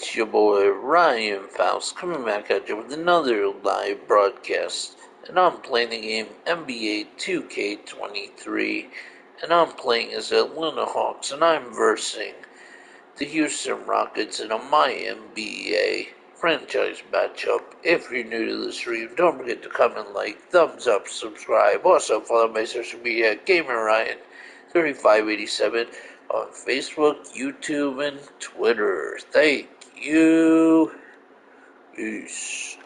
it's your boy Ryan Faust coming back at you with another live broadcast. And I'm playing the game NBA 2K23. And I'm playing as Atlanta Hawks, and I'm versing the Houston Rockets in a My NBA franchise matchup. If you're new to the stream, don't forget to comment, like, thumbs up, subscribe. Also follow my social media at GamerRyan3587 on Facebook, YouTube, and Twitter. Thank you. Peace.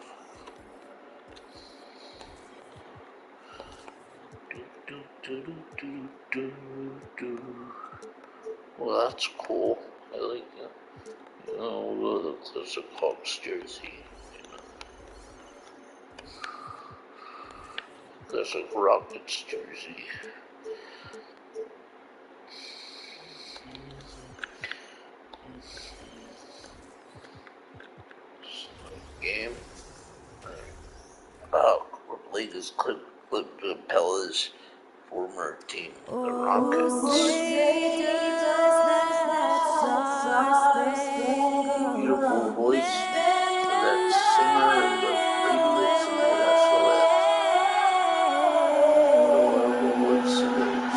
Well, that's cool. I like it. We'll go to the classic Hawks jersey. Classic Rockets jersey. Game. We're playing this Clint Capella's former team, the Rockets. Beautiful voice for that singer, the radio singer, that's the voice singers.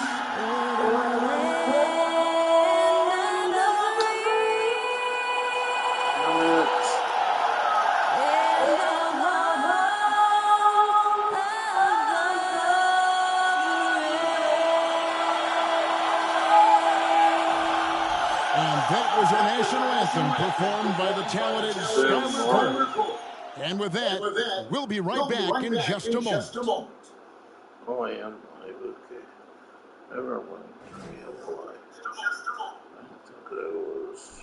That was our national anthem performed by the talented Skylar Cole. And with that, we'll be right back in just a moment. Oh, I am live, okay. Never mind. I am live. I think I was.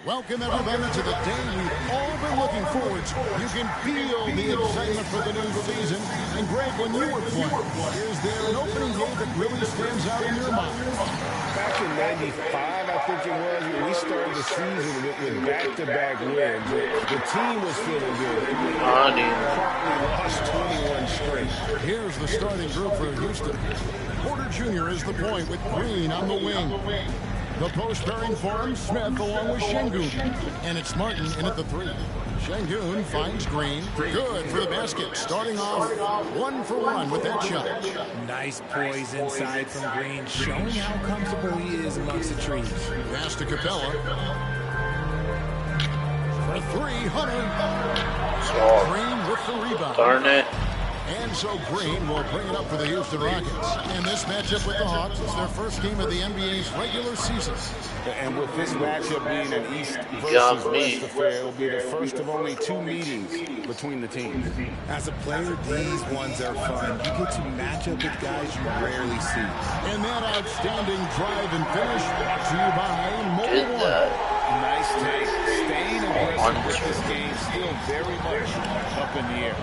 Welcome, everybody, to the day we've all been looking forward to. You can feel the excitement for the new season. And, Greg, when you were playing, is there an opening day that really stands out in your mind? Back in '95, I think it was, when we started the season with back-to-back wins. The team was feeling good. We lost 21 straight. Here's the starting group for Houston. Porter Jr. is the point with Green on the wing. The post pairing for him, Smith along with Şengün. And it's Martin in at the 3. Şengün finds Green. Good for the basket. Starting off 1 for 1 with that shot. Nice poise inside from Green, showing how comfortable he is amongst the trees. Pass to Capella. For 3, Hunter. Green with the rebound. Darn it. And so Green will bring it up for the Houston Rockets. And this matchup with the Hawks is their first game of the NBA's regular season. And with this matchup being an East versus West affair, it will be the first of only 2 meetings between the teams. As a player, these ones are fun. You get to match up with guys you rarely see. And that outstanding drive and finish brought to you by Mobile One. Nice take. Staying aggressive with this game, still very much up in the air.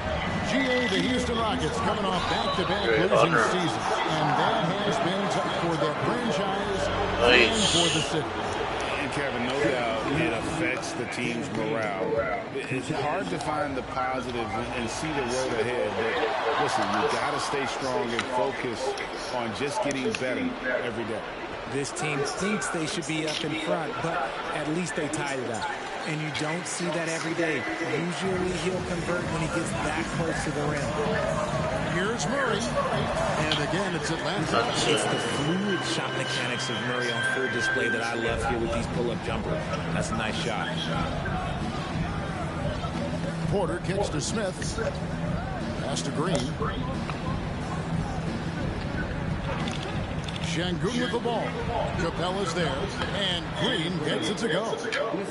GA, the Houston Rockets coming off back-to-back losing seasons. And that has been tough for their franchise and for the city. And Kevin, no doubt it affects the team's morale. It's hard to find the positive and see the road ahead. But listen, you got to stay strong and focus on just getting better every day. This team thinks they should be up in front, but at least they tied it up. And you don't see that every day. Usually he'll convert when he gets that close to the rim. Here's Murray. And again, it's Atlanta. It's the fluid shot mechanics of Murray on full display that I love here with these pull-up jumpers. That's a nice shot. Porter kicks to Smith. Pass to Green. Şengün with the ball. Capella's there, and Green gets it to go.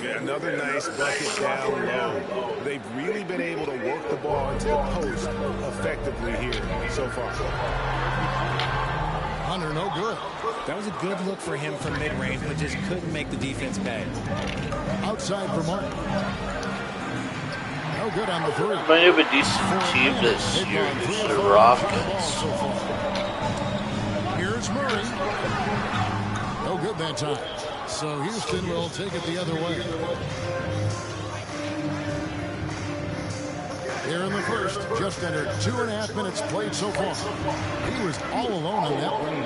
Yeah, another nice bucket down low. They've really been able to work the ball into the post effectively here so far. Hunter, no good. That was a good look for him from mid-range, but just couldn't make the defense pay. Outside for Martin. No good on the three. Might have a decent team this year, the Rockets. Here's Murray. No good that time. So Houston will take it the other way. Here in the first, just under 2.5 minutes played so far. He was all alone on that one.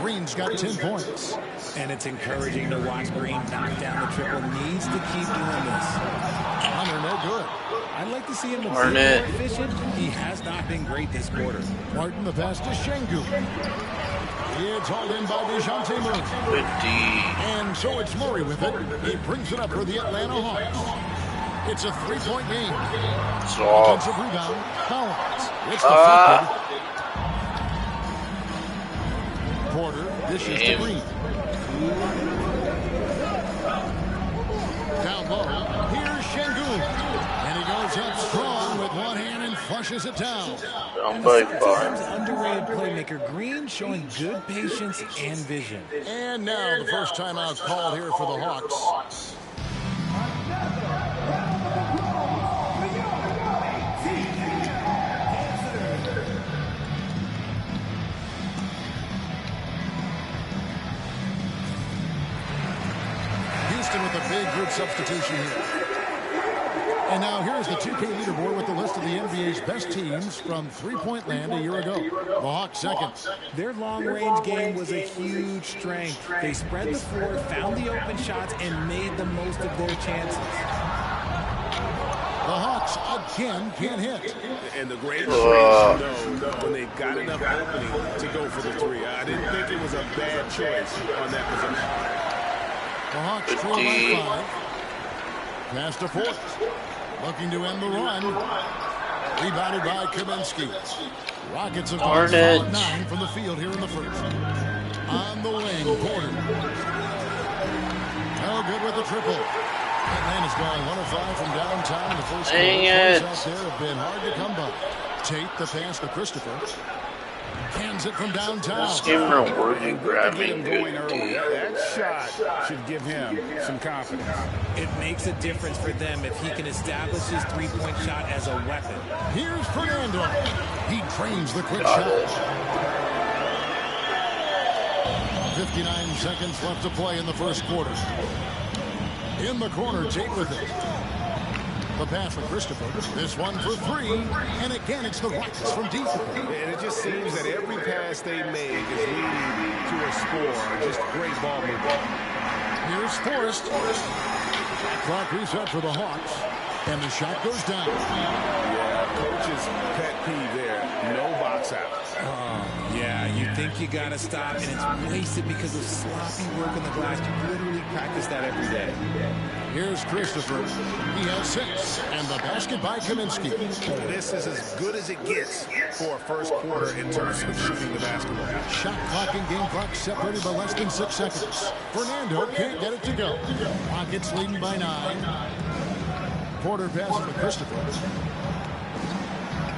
Green's got 10 points. And it's encouraging to watch Green knock down the triple. Needs to keep doing this. Hunter, no good. I'd like to see him a bit Darn more it. efficient. He has not been great this quarter. Martin, the pass to Şengün. It's hauled in by DeJounte Murray. Good D. And so it's Murray with it. He brings it up for the Atlanta Hawks. It's a 3-point game. Soft. Offensive rebound. Collins. It's deflected. Porter dishes to Damn. Green. Down low. Here's Şengün. And he goes up strong with one hand and flushes it down. Down by Sometimes 5. underrated playmaker Green showing good patience and vision. And now the first timeout called here for the Hawks. Houston with a big group substitution here. And now here's the 2K leaderboard with the list of the NBA's best teams from three-point land a year ago. The Hawks second. Their long-range game was a huge strength. They spread the floor, found the open shots, and made the most of their chances. The Hawks again can't hit. And the great know when they've got enough opening to go for the three. I didn't think it was a bad choice on that possession. The Hawks trail by 5. Pass to Fort. Looking to end the run. Rebounded by Kaminsky. Rockets have gone 9 from the field here in the first. On the wing, Porter. No good with the triple. Atlanta's gone 1 of 5 from downtown. The first Dang it. out there have been hard to come by. Tate the pass to Christopher. Cans it from downtown. This game are worthy Get grabbing him going good early. D. That shot should give him some confidence. It makes a difference for them if he can establish his three-point shot as a weapon. Here's Fernando. He trains the quick Got shot. it. 59 seconds left to play in the first quarter. In the corner, Tate with it. The pass for Christopher. This one for 3. And again, it's the Rockets from deep. And it just seems that every pass they make is leading to a score. Just great ball movement. Here's Forrest. Clock reset for the Hawks. And the shot goes down. Yeah, coach's pet peeve there. No box out. Yeah, you think you got to stop, and it's wasted because of sloppy work on the glass. You literally practice that every day. Here's Christopher. He has 6. And the basket by Kaminsky. This is as good as it gets for a first quarter in terms of shooting the basketball. Shot clock and game clock separated by less than 6 seconds. Fernando can't get it to go. Rockets leading by 9. Porter passes to Christopher.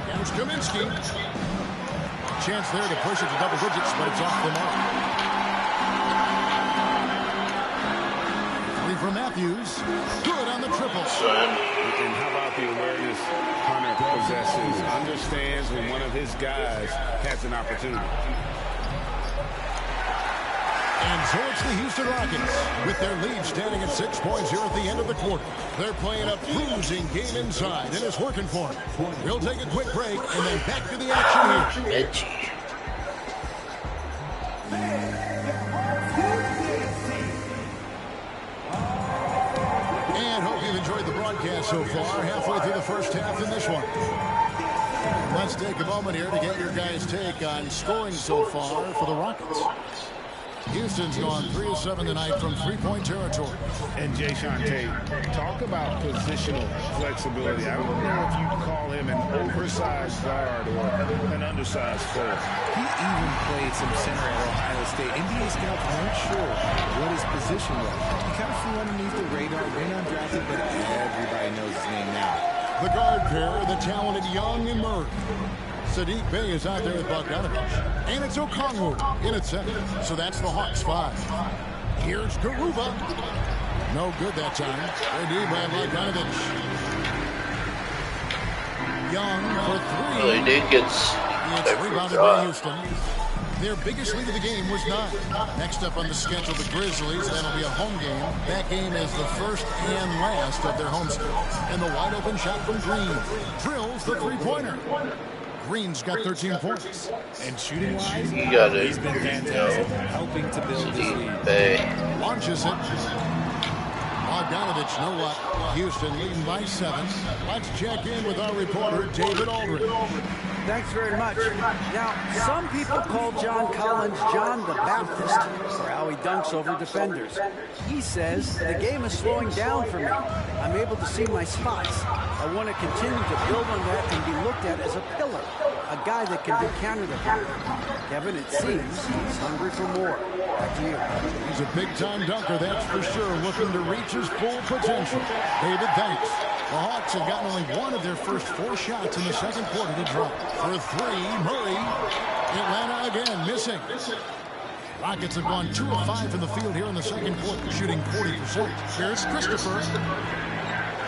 Here's Kaminsky. Chance there to push it to double digits, but it's off the mark. 3 for Matthews. Good on the triple. And how about the awareness Hunter possesses? Understands when one of his guys has an opportunity. And so it's the Houston Rockets with their lead standing at 6 points here at the end of the quarter. They're playing a bruising game inside, and it's working for them. We'll take a quick break and then back to the action here. Edgy. And hope you've enjoyed the broadcast so far. Halfway through the first half in this one. Let's take a moment here to get your guys' take on scoring so far for the Rockets. Houston's gone 3 of 7 tonight from three-point territory. And Jae'Sean Tate, talk about positional flexibility. I don't know if you call him an oversized guard or an undersized forward. He even played some center at Ohio State. NBA scouts weren't sure what his position was. He kind of flew underneath the radar, went undrafted, but everybody knows his name now. The guard pair, the talented Young and Murray. Sadiq Bey is out there with Bogdanovich. And it's Okongwu in at center. So that's the Hawks 5. Here's Garuba. No good that time. Ready by Bogdanovich. Young for 3. Well, he did get It's rebounded by Houston. Their biggest lead of the game was 9. Next up on the schedule, the Grizzlies. That'll be a home game. That game is the first and last of their homestand. And the wide open shot from Green. Drills the three-pointer. Green's got 13 points. And shooting-wise, he's been fantastic, helping to build this lead. Launches it. Bogdanovich, no luck. Houston leading by 7. Let's check in with our reporter, David Aldridge. Thanks very much. Now, some people call John Collins John the Baptist for how he dunks over defenders. He says, the game is slowing down for me. I'm able to see my spots. I want to continue to build on that and be looked at as a pillar, a guy that can be counted upon. Kevin, it seems he's hungry for more. Back to you. He's a big-time dunker, that's for sure, looking to reach his full potential. David, thanks. The Hawks have gotten only one of their first 4 shots in the second quarter to drop. For 3, Murray. Atlanta again, missing. Rockets have gone 2 of 5 from the field here in the second quarter, shooting 40%. Here's Christopher.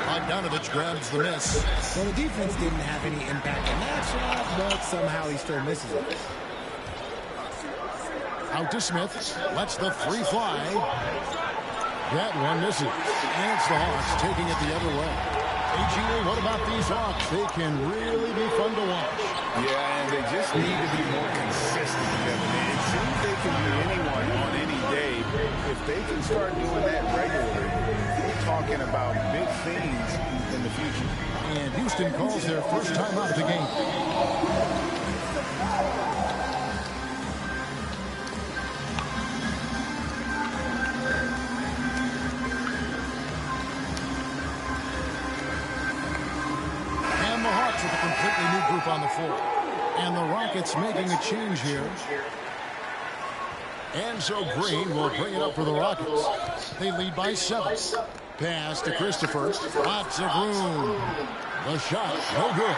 Bogdanovich grabs the miss. So the defense didn't have any impact on that shot, but somehow he still misses it. Out to Smith. Lets the 3 fly. That one misses. And it's the Hawks taking it the other way. AGA, what about these Hawks? They can really be fun to watch. Yeah, and they just need to be more consistent, Kevin. It seems they can be anyone on any day. If they can start doing that regularly, we're talking about big things in the future. And Houston calls their first time out of the game. With a completely new group on the floor. And the Rockets making a change here. And so Green will bring it up for the Rockets. They lead by 7. Pass to Christopher. Lots of room. The shot, no good.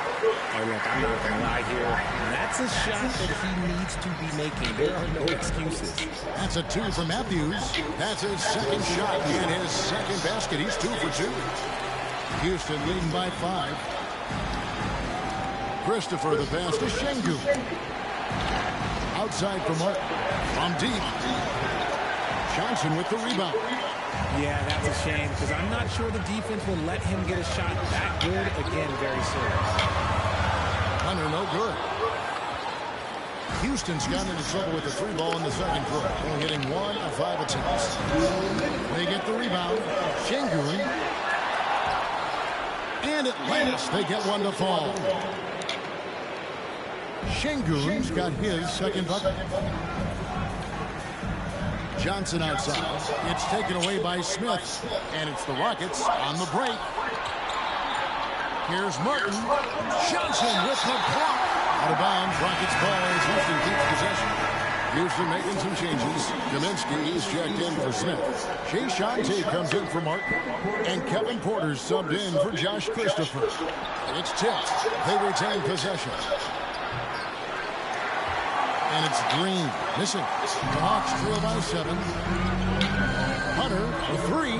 Hey, look, I'm not going to lie here. That's a shot that he needs to be making. There are no excuses. That's a 2 for Matthews. That's his second shot and his second basket. He's 2 for 2. Houston leading by 5. Christopher, the pass to Şengün. Outside for Martin. From deep. Johnson with the rebound. Yeah, that's a shame because I'm not sure the defense will let him get a shot that good again very soon. Hunter, no good. Houston's gotten into trouble with the 3 ball in the second quarter. Only hitting 1 of 5 attempts. They get the rebound. Şengün. And at last, they get one to fall. Şengün's got his second bucket. Johnson outside. It's taken away by Smith. And it's the Rockets on the break. Here's Martin. Johnson with the block. Out of bounds. Rockets ball as Houston keeps possession. Houston making some changes. Kaminsky is checked in for Smith. Shea Shante comes in for Martin. And Kevin Porter's subbed in for Josh Christopher. And it's tipped. They retain possession. And it's Green missing. The Hawks trail by 7. Hunter for 3.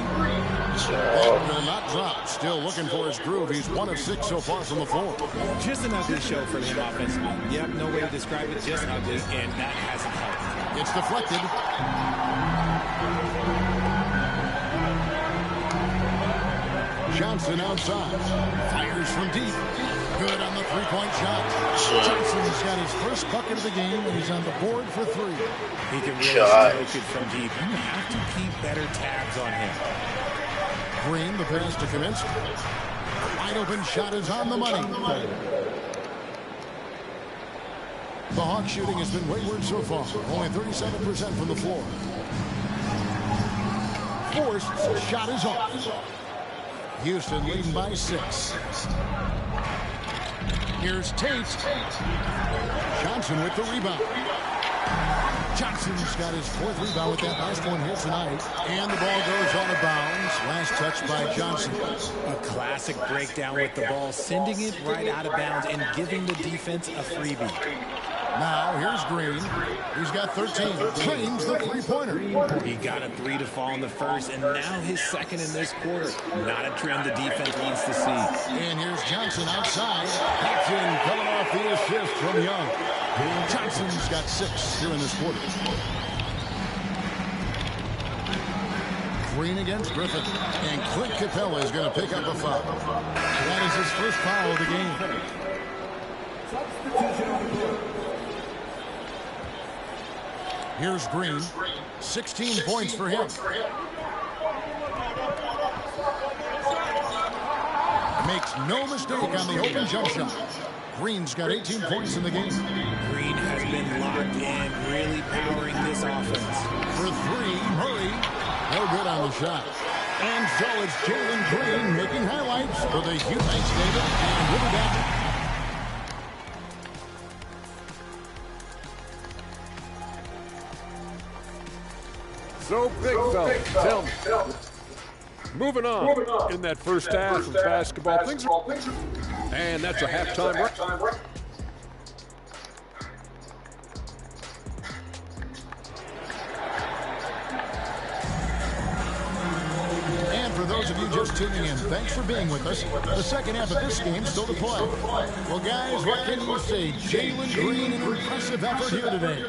That will not drop. Still looking for his groove. He's 1 of 6 so far from the floor. Just an ugly show for him offensively. Yep, no way to describe it. Just ugly, and that hasn't helped. It's deflected. Johnson outside. Fires from deep. Good on the 3-point shot. Johnson's got his first bucket of the game, and he's on the board for 3. He can really stroke it from deep. You have to keep better tabs on him. Green, the pass to Kaminsky. Wide open shot is on the money. The Hawks shooting has been wayward so far. Only 37% from the floor. Forced shot is off. Houston leading by 6. Here's Tate. Johnson with the rebound. Johnson's got his 4th rebound with that last one here tonight. And the ball goes out of bounds. Last touch by Johnson. A classic breakdown with the ball, sending it right out of bounds and giving the defense a freebie. Now, here's Green. He's got 13. Green's the three-pointer. He got a 3 to fall in the first, and now his second in this quarter. Not a trend the defense wants to see. And here's Johnson outside. That's in, coming off the assist from Young. Johnson's got 6 here in this quarter. Green against Griffin. And Clint Capella is going to pick up a foul. That is his first foul of the game. Here's Green. 16 points for him. Makes no mistake on the open jump shot. Green's got 18 points in the game. Green has been locked in, really powering this offense. For 3, Murray. No good on the shot. And so it's Jalen Green making highlights for the Houston. Thanks, David. And we'll be back. So, big fella, tell me. Moving on in that first half of basketball, things are, and that's a halftime break. And for those of you just tuning in, thanks for being with us. The second half of this game still to play. Well, guys, what can you say? Jalen Green, an impressive effort here today.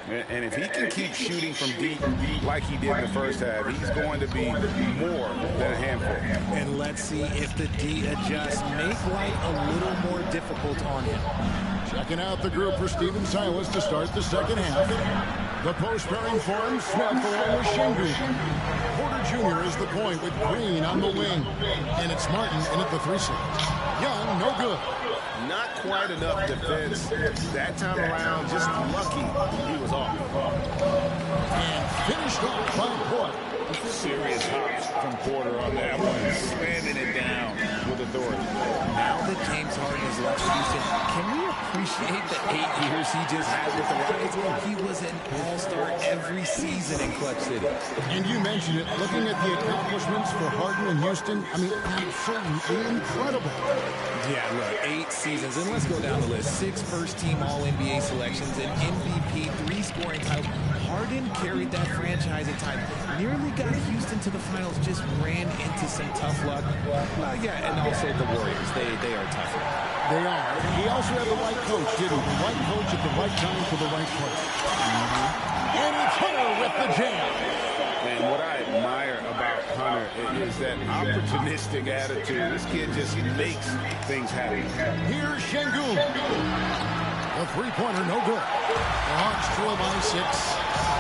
And if he can keep shooting from deep like he did in the first half, he's going to be more than a handful. And let's see if the D adjusts, make life a little more difficult on him. Checking out the group for Stephen Silas to start the second half. The post pairing for him, Smith along with Şengün. Porter Jr. is the point with Green on the wing. And it's Martin in at the 3-6. Young, no good. Not quite enough defense that time around. Just lucky he was off. And finished off by Porter. Serious hops from Porter on that one, slamming it down with authority. Now that James Harden has left Houston, can we appreciate the 8 years he just had with the Rockets? He was an all-star every season in Clutch City. And you mentioned it, looking at the accomplishments for Harden in Houston, I mean, absolutely incredible. Yeah, look, 8 seasons, and let's go down the list. 6 first-team All-NBA selections, an MVP, 3 scoring titles. Harden carried that franchise at times. Nearly got Houston to the finals, just ran into some tough luck. Well, yeah, and also the Warriors. They are tougher. They are. He also had the right coach, didn't he? The right coach at the right time for the right place. And it's Hunter with the jam. And what I admire about Hunter is that opportunistic attitude. This kid just makes things happen. Here's Şengün. The three-pointer, no good. The Hawks trail by 6.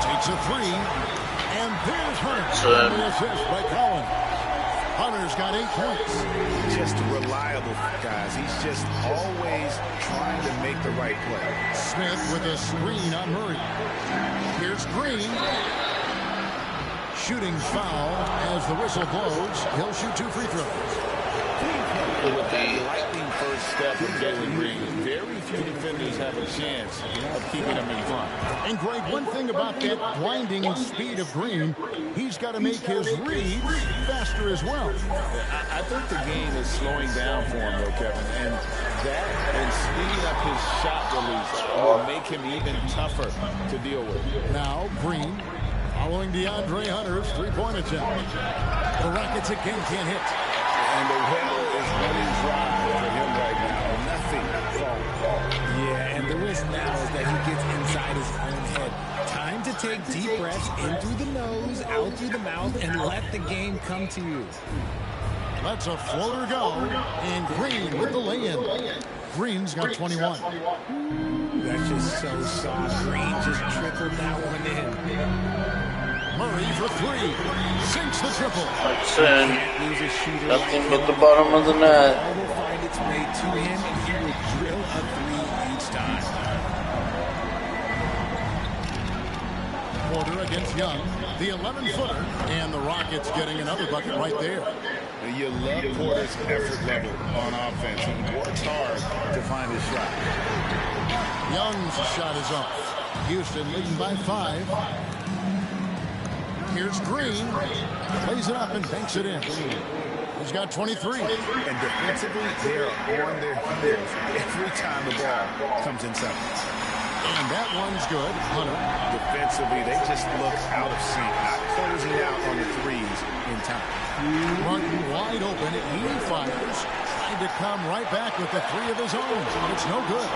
Takes a 3. And there's Hunter. The assist by Collins. Hunter's got 8 points. Just reliable, guys. He's just always trying to make the right play. Smith with a screen on Murray. Here's Green. Shooting foul as the whistle blows. He'll shoot 2 free throws. With that lightning first step of Jalen Green, very few defenders have a chance of keeping him in front. And Greg, one thing about that blinding speed of Green, he's got to make his reads faster as well. I think the game is slowing down for him, though, Kevin, and that and speeding up his shot release will make him even tougher to deal with. Now Green following DeAndre Hunter's three-point attempt. The Rockets again can't hit. And the well is running dry for him right now. Nothing falling. Yeah, and the risk now is that he gets inside his own head. Time to take deep breaths in through the nose, out through the mouth, and let the game come to you. Lets a floater go, and Green with the lay-in. Green's got 21. That's just so soft. Green just trickled that one in. Murray for 3. Sinks the triple. That's in. Lose a shooter. Nothing but the bottom of the net. Ball will find its way to him, and he will drill a 3 each time. Porter against Young, the 11-footer, and the Rockets getting another bucket right there. You love Porter's effort level on offense. He works hard to find his shot. Young's shot is off. Houston leading by 5. Here's Green. Plays it up and banks it in. He's got 23. And defensively, they're on their heels every time the ball comes inside. And that one's good. Hunter. Defensively, they just look out of sync, not closing out on the threes in time. Martin wide open. He fires. Trying to come right back with the 3 of his own. But it's no good.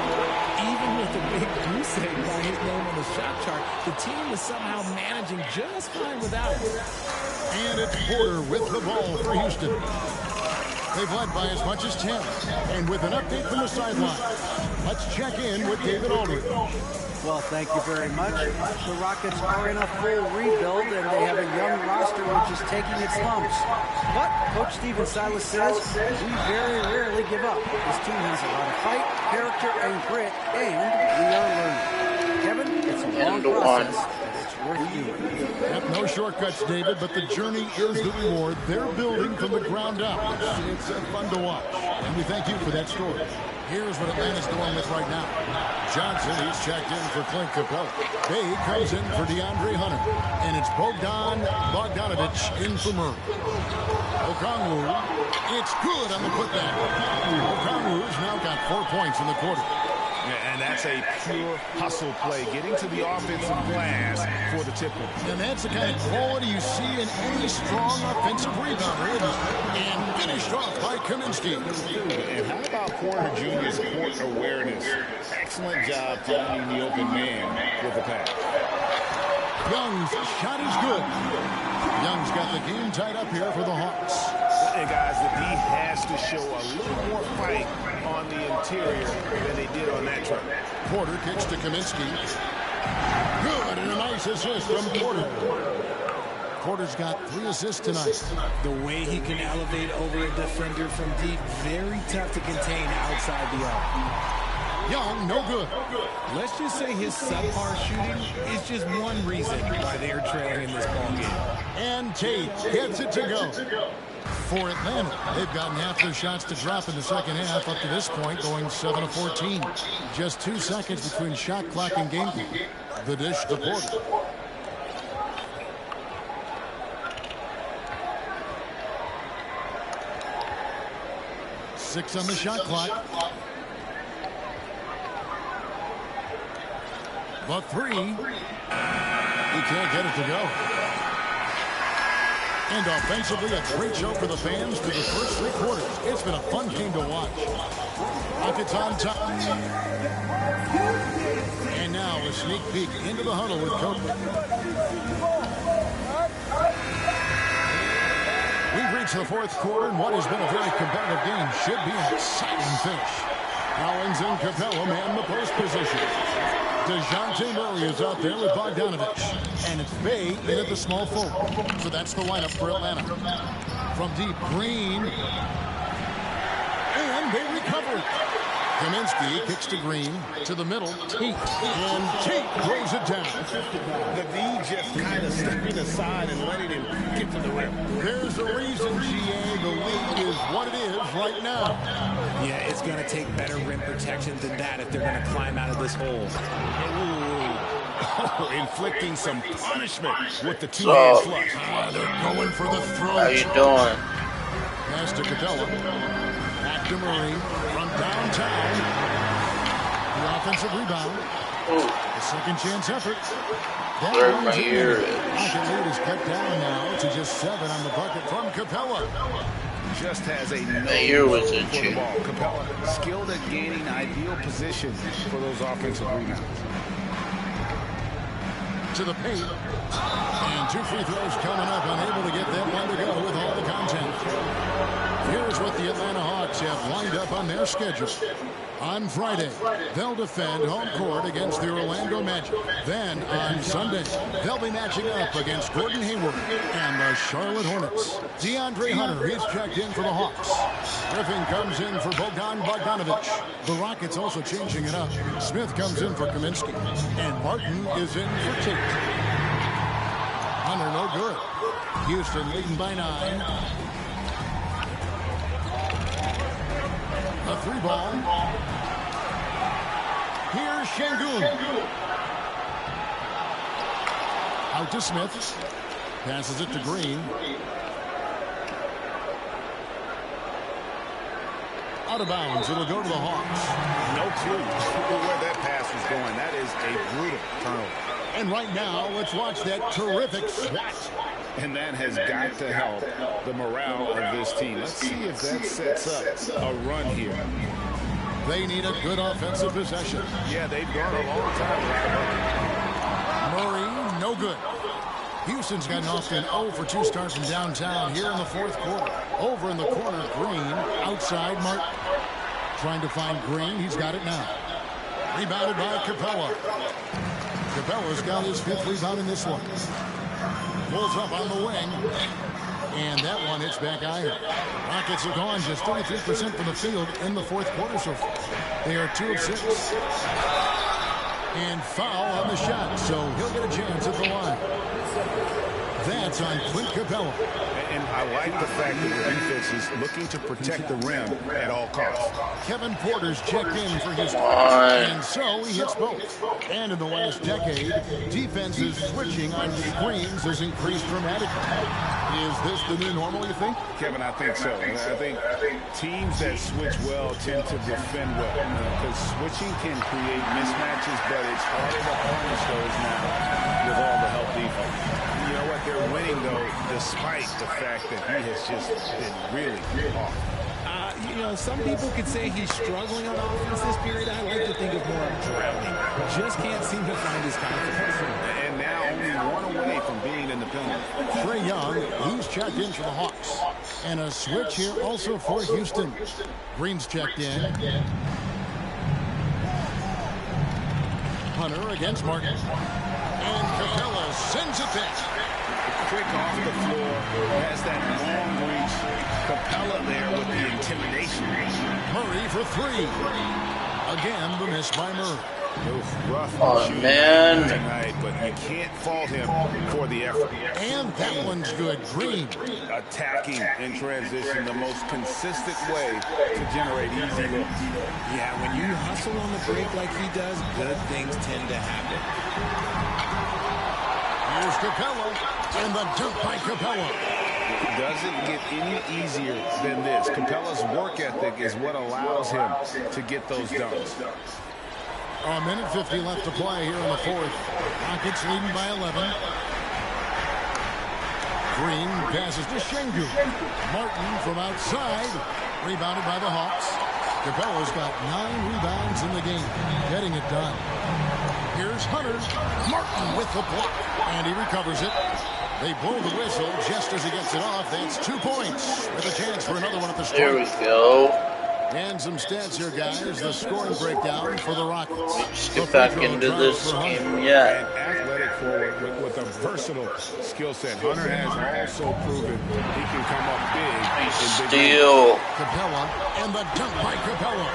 Even with the big goose egg by his name on the shot chart, the team is somehow managing just fine without him. And it's Porter with the ball for Houston. They've led by as much as 10. And with an update from the sideline, let's check in with David Aldridge. Well, thank you very much. The Rockets are in a full rebuild, and they have a young roster which is taking its lumps. But Coach Stephen Silas says we very rarely give up. This team has a lot of fight, character, and grit, and we are learning. Kevin, it's a long process, but it's worth doing. Yep, no shortcuts, David, but the journey is the reward. They're building from the ground up. It's fun to watch, and we thank you for that story. Here's what Atlanta's going with right now. Johnson, he's checked in for Clint Capella. Bay comes in for DeAndre Hunter. And it's Bogdanovich in for Murray. Okongwu, it's good on the putback. Okongwu's now got 4 points in the quarter. Yeah, and that's a pure hustle play, getting to the offensive glass for the tip. And that's the kind of quality you see in any strong offensive rebounder. And finished off by Kaminsky. And how about Porter Jr.'s court awareness? Excellent job finding the open man with the pass. Young's shot is good. Young's got the game tied up here for the Hawks. And guys, the D has to show a little more fight on the interior than they did on that try. Porter kicks to Kaminsky. Good, and a nice assist from Porter. Porter's got 3 assists tonight. The way he can elevate over a defender from deep, very tough to contain outside the arc. Young, no good. Let's just say his subpar shooting is just one reason why they're trailing in this ballgame. And Tate gets it to go. For Atlanta, they've gotten half their shots to drop in the second half up to this point, going 7 of 14. Just 2 seconds between shot clock and game clock. The dish to Porter. Six on the shot clock. The 3. He can't get it to go. And offensively, a great show for the fans through the first 3 quarters. It's been a fun game to watch. Rockets on top. And now a sneak peek into the huddle with Kobe. We've reached the 4th quarter, and what has been a very competitive game should be an exciting finish. Collins and Capella man the post position. DeJounte Murray is out there with Bogdanovich. And it's Bay in at the small forward. So that's the lineup for Atlanta. From deep, Green. And they recover it. Kaminsky kicks to Green, to the middle. Tate. And Tate throws it down. The D just kind of stepping aside and letting him get to the rim. There's a reason, GA, the league is what it is right now. Yeah, it's going to take better rim protection than that if they're going to climb out of this hole. Inflicting some punishment with the 2-hand flush. They're going for the throw. How you doing? Pass to Capella. Back to Murray from downtown. The offensive rebound. A second chance effort. Where my ear is. Rocket lead is cut down now to just 7 on the bucket from Capella. Just has a My ear was for the itchy. ball. Capella skilled at gaining ideal position for those offensive rebounds. To the paint. And 2 free throws coming up. Unable to get that one to go with all the content. Here's what the Atlanta Hawks have lined up on their schedule. On Friday, they'll defend home court against the Orlando Magic. Then on Sunday, they'll be matching up against Gordon Hayward and the Charlotte Hornets. DeAndre Hunter, he's checked in for the Hawks. Griffin comes in for Bogdanovich. The Rockets also changing it up. Smith comes in for Kaminsky. And Martin is in for Tate. Hunter no good. Houston leading by 9. A 3 ball. Here's Şengün. Out to Smith. Passes it to Green. Out of bounds. It'll go to the Hawks. No clue where that pass was going. That is a brutal turnover. And right now, let's watch that terrific swat. And that has got to help the morale of this team. Let's see if that sets up a run here. They need a good offensive possession. Yeah, they've gone a long time without Murray, no good. Houston's gotten off to an 0 for 2 start from downtown here in the fourth quarter. Over in the corner, Green. Outside, Martin. Trying to find Green. He's got it now. Rebounded by Capella. Capella's got his 5th rebound in this one. Pulls up on the wing. And that one hits back iron. Rockets have gone just 33% from the field in the fourth quarter so far. They are 2 of 6. And foul on the shot, so he'll get a chance at the line. That's on Clint Capella. And I like the fact that the defense is looking to protect the rim at all costs. Kevin Porter's checked in for Houston. And so he hits both. And in the last decade, defenses switching on screens has increased dramatically. Is this the new normal, you think? Kevin, I think so. I think teams that switch well tend to defend well. Because switching can create mismatches, but it's harder to punish those now with all the help defense. You know what? They're winning, though, despite the fact that he has just been really off. You know, some people could say he's struggling on offense this period. I like to think of more of drowning. Just can't seem to find his confidence. And now only 1 away from being in the penalty. Trae Young, he's checked in for the Hawks. And a switch here also for Houston. Green's checked in. Hunter against Martin. And Capella sends it back. Quick off the floor, has that long reach. Capella there with the intimidation. Murray for 3. Again, the miss by Murray. Oh, man. Tonight, but you can't fault him for the effort. And that one's good. Green. Attacking in transition, the most consistent way to generate easy looks. Yeah, when you hustle on the break like he does, good things tend to happen. Here's Capella, and the dunk by Capella. It doesn't get any easier than this. Capella's work ethic is what allows him to get those dunks. A minute 50 left to play here in the fourth. Rockets leading by 11. Green passes to Şengün. Martin from outside. Rebounded by the Hawks. Capella's got 9 rebounds in the game. Getting it done. Here's Hunter. Martin with the block. And he recovers it. They blow the whistle just as he gets it off. That's 2 points with a chance for another one at the start. There we go. And some stats here, guys. The scoring breakdown for the Rockets. Let's get back into this game yet. An athletic forward with a versatile skill set. Hunter has also proven he can come up big. Nice steal. Capella and the dunk by Capella.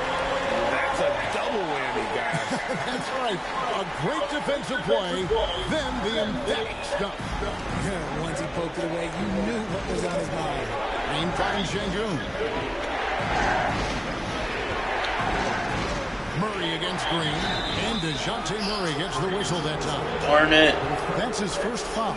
That's a double whammy, guys. That's right. A great defensive play, then the emphatic dunk. Once he poked it away, you knew what was on his mind. Green finds Şengün. Murray against Green, and DeJounte Murray gets the whistle that time. Darn it. That's his first foul.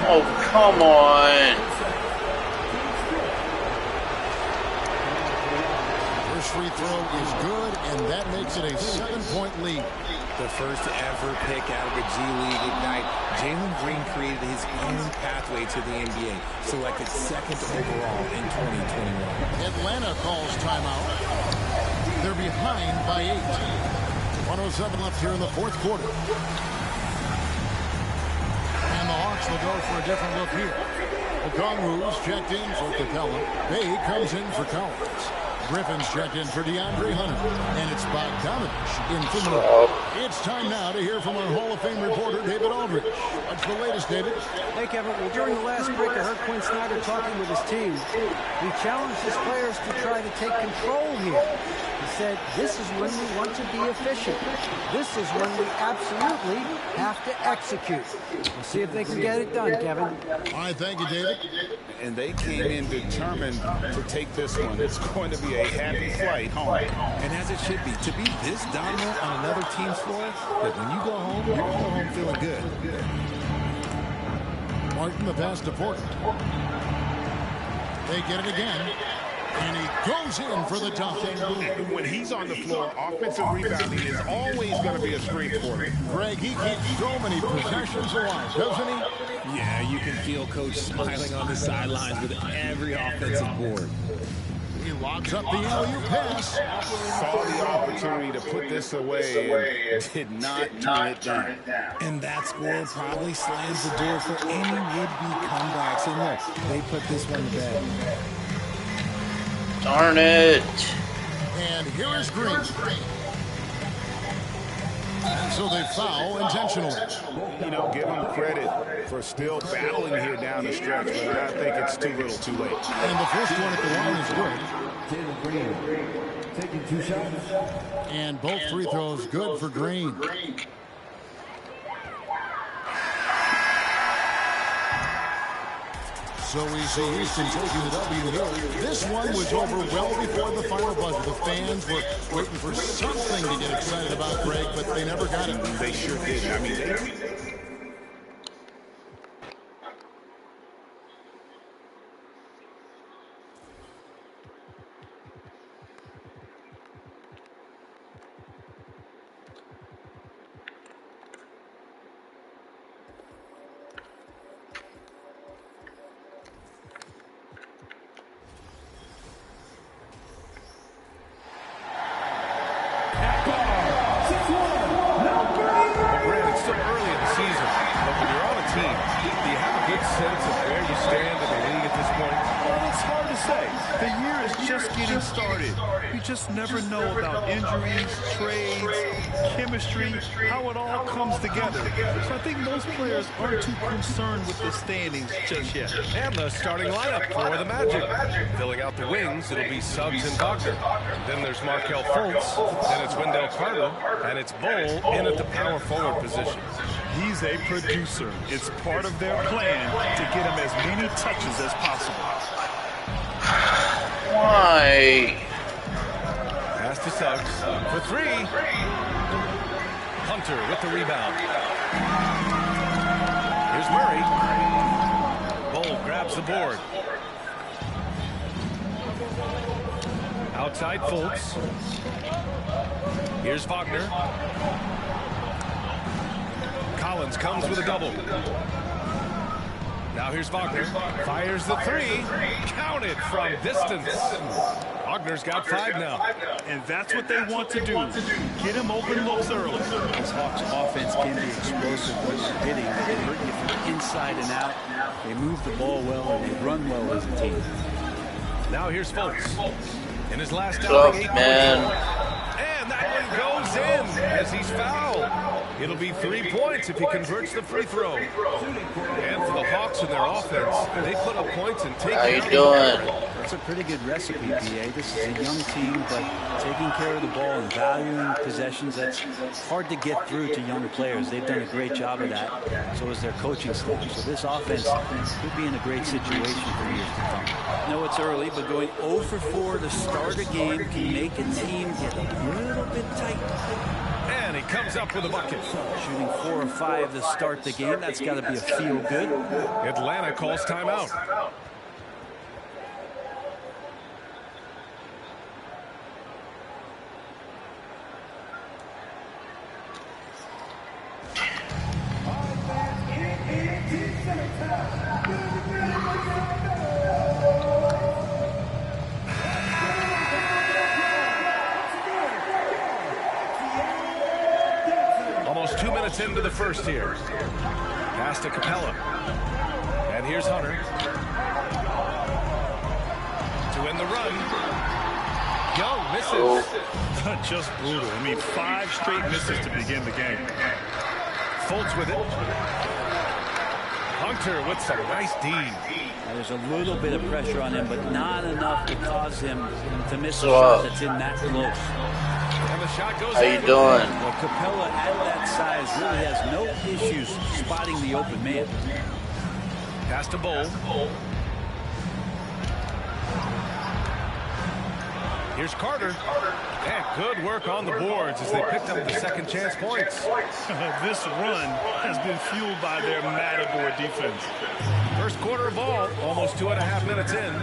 Oh, come on. First free throw is good, and that makes it a 7-point lead. The first ever pick out of the G League Ignite, Jalen Green created his own pathway to the NBA, selected 2nd overall in 2021. Atlanta calls timeout. They're behind by 8. 107 left here in the fourth quarter. And the Hawks will go for a different look here. Okongwu's checked in for Capella. Bay comes in for Collins. Griffin's checked in for DeAndre Hunter. And it's Bogdanovich in for Murray. It's time now to hear from our Hall of Fame reporter, David Aldridge. What's the latest, David? Hey, Kevin. Well, during the last break, I heard Quinn Snyder talking with his team. He challenged his players to try to take control here. He said, this is when we want to be efficient. This is when we absolutely have to execute. We'll see if they can get it done, Kevin. All right, thank you, David. And they came in determined to take this one. It's going to be a happy flight home. And as it should be, to be this dominant on another team's floor, that when you go home, you're going to go home feeling good. Martin, the pass to Porter. They get it again. And he goes in for the dunk. When he's on the floor, offensive rebounding is always going to be a strength for him. Greg, he keeps so many possessions alive, doesn't he? Yeah, you can feel Coach smiling on the sidelines with every offensive board. He lobs up the alley-oop pass. Saw the opportunity to put this away and did not turn it down. And that score probably slams the door for any would-be comebacks. And look, they put this one to bed. Darn it. And here is Green. And so they foul intentionally. You know, give them credit for still battling here down the stretch, but I think it's too little too late. And the first one at the line is good. Jalen Green taking 2 shots. And both free throws good for Green. So we see Houston taking the W here. This one was over well before the final buzzer. The fans were waiting for something to get excited about, Greg, but they never got it. They sure did. I mean, just never know about injuries, trades, chemistry, how it all comes together. So I think most players aren't too concerned with the standings just yet. And the starting lineup for the Magic. Filling out the wings, it'll be Suggs and Wagner. Then there's Markelle Fultz, then it's Wendell Carter, and it's Bol in at the power forward position. He's a producer. It's part of their plan to get him as many touches as possible. Why? Pass to Suggs for 3. Hunter with the rebound. Here's Murray. Bol grabs the board. Outside Fultz. Here's Wagner. Collins comes with a double. Now here's Wagner. Fires the 3. Counted from distance. Wagner's got 5 now. And that's what they want to do. Get him open looks early. This Hawks offense can be explosive when they're hitting. They can hurt you from inside and out. They move the ball well and they run well as a team. Now here's Fultz. In his last Tough, outing, 8 man. And that one goes in as he's fouled. It'll be 3 points if he converts the free throw. And for the Hawks and their offense, they put up points and take How you doing? That's a pretty good recipe, PA. This is a young team, but taking care of the ball and valuing possessions, that's hard to get through to young players. They've done a great job of that. So is their coaching staff. So this offense could be in a great situation for years to come. I know it's early, but going 0 for 4 to start a game can make a team get a little bit tight. And he comes up with a bucket. Shooting 4 or 5 to start the game, that's got to be a feel good. Atlanta calls timeout. Almost 2 minutes into the first here. Pass to Capella. And here's Hunter. To end the run. Young misses. Just brutal. I mean, 5 straight misses to begin the game. Fultz with it. Hunter with some nice D. There's a little bit of pressure on him, but not enough to cause him to miss a shot that's in that close. And the shot goes How you doing? Well, Capella at that size really has no issues spotting the open man. Pass to Bowl. Here's Carter. And good work on the boards as they picked up the second chance points. This run has been fueled by their Matador defense. First quarter of ball, almost 2.5 minutes in.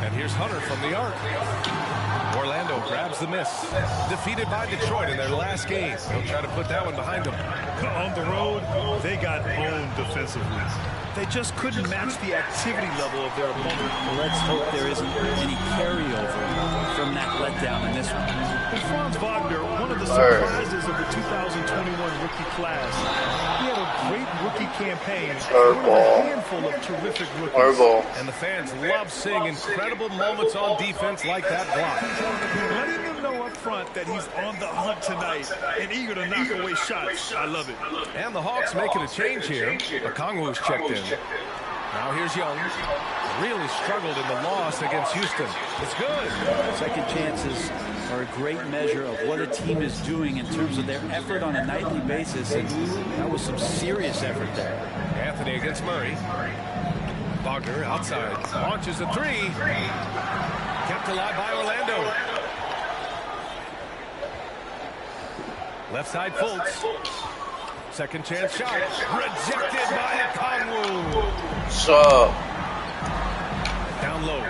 And here's Hunter from the arc. Orlando grabs the miss. Defeated by Detroit in their last game. They'll try to put that one behind them. On the road, they got owned defensively. They just couldn't match the activity level of their opponent. Well, let's hope there isn't any carryover from that letdown in this one. And Franz Wagner, one of the surprises of the 2021 rookie class. He had a great rookie campaign. One of a handful of terrific rookies. And the fans love seeing incredible moments on defense like that block. Letting them know up front that he's on the hunt tonight and eager to knock away shots. I love it. And the Hawks making a change here. Okongwu's checked in. Now here's Young. Really struggled in the loss against Houston. It's good. Second chances are a great measure of what a team is doing in terms of their effort on a nightly basis, and that was some serious effort there. Anthony against Murray. Wagner outside. Launches a three. Kept alive by Orlando. Left side Fultz. Second chance shot. Rejected by Okongwu. So. Down low.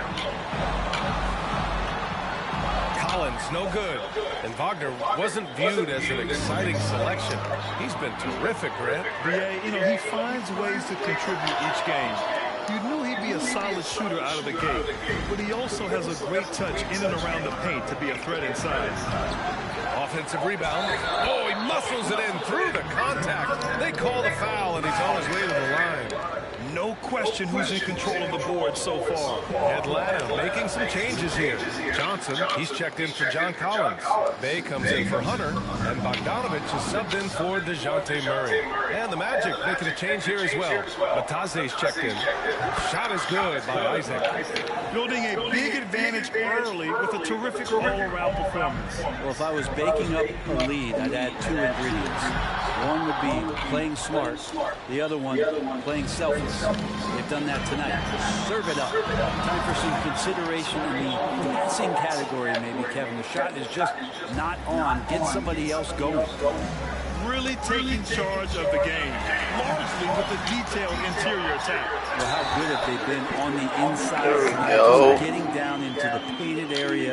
Collins, no good. And Wagner wasn't viewed as an exciting selection. He's been terrific, Grant. Yeah, you know, he finds ways to contribute each game. You knew he'd be a solid shooter out of the gate, but he also has a great touch in and around the paint to be a threat inside. Offensive rebound. Oh, he muscles it in through the contact. They call the foul, and he's on his way to the line. No question who's in control of the board so far. Atlanta making some changes here. Johnson, he's checked in for John Collins. Bay comes in for Hunter, and Bogdanovich is subbed in for DeJounte Murray. And the Magic making a change here as well. Bataze's checked in. Shot is good by Isaac. Building a big advantage early with a terrific all-around performance. Well, if I was baking up a lead, I'd add two ingredients. One would be playing smart. The other one, playing selfless. They've done that tonight. Serve it up. Time for some consideration in the passing category, maybe, Kevin. The shot is just not on. Get somebody else going. Really taking charge of the game, largely with the detailed interior attack. Well, how good have they been on the inside? Just getting down into the painted area,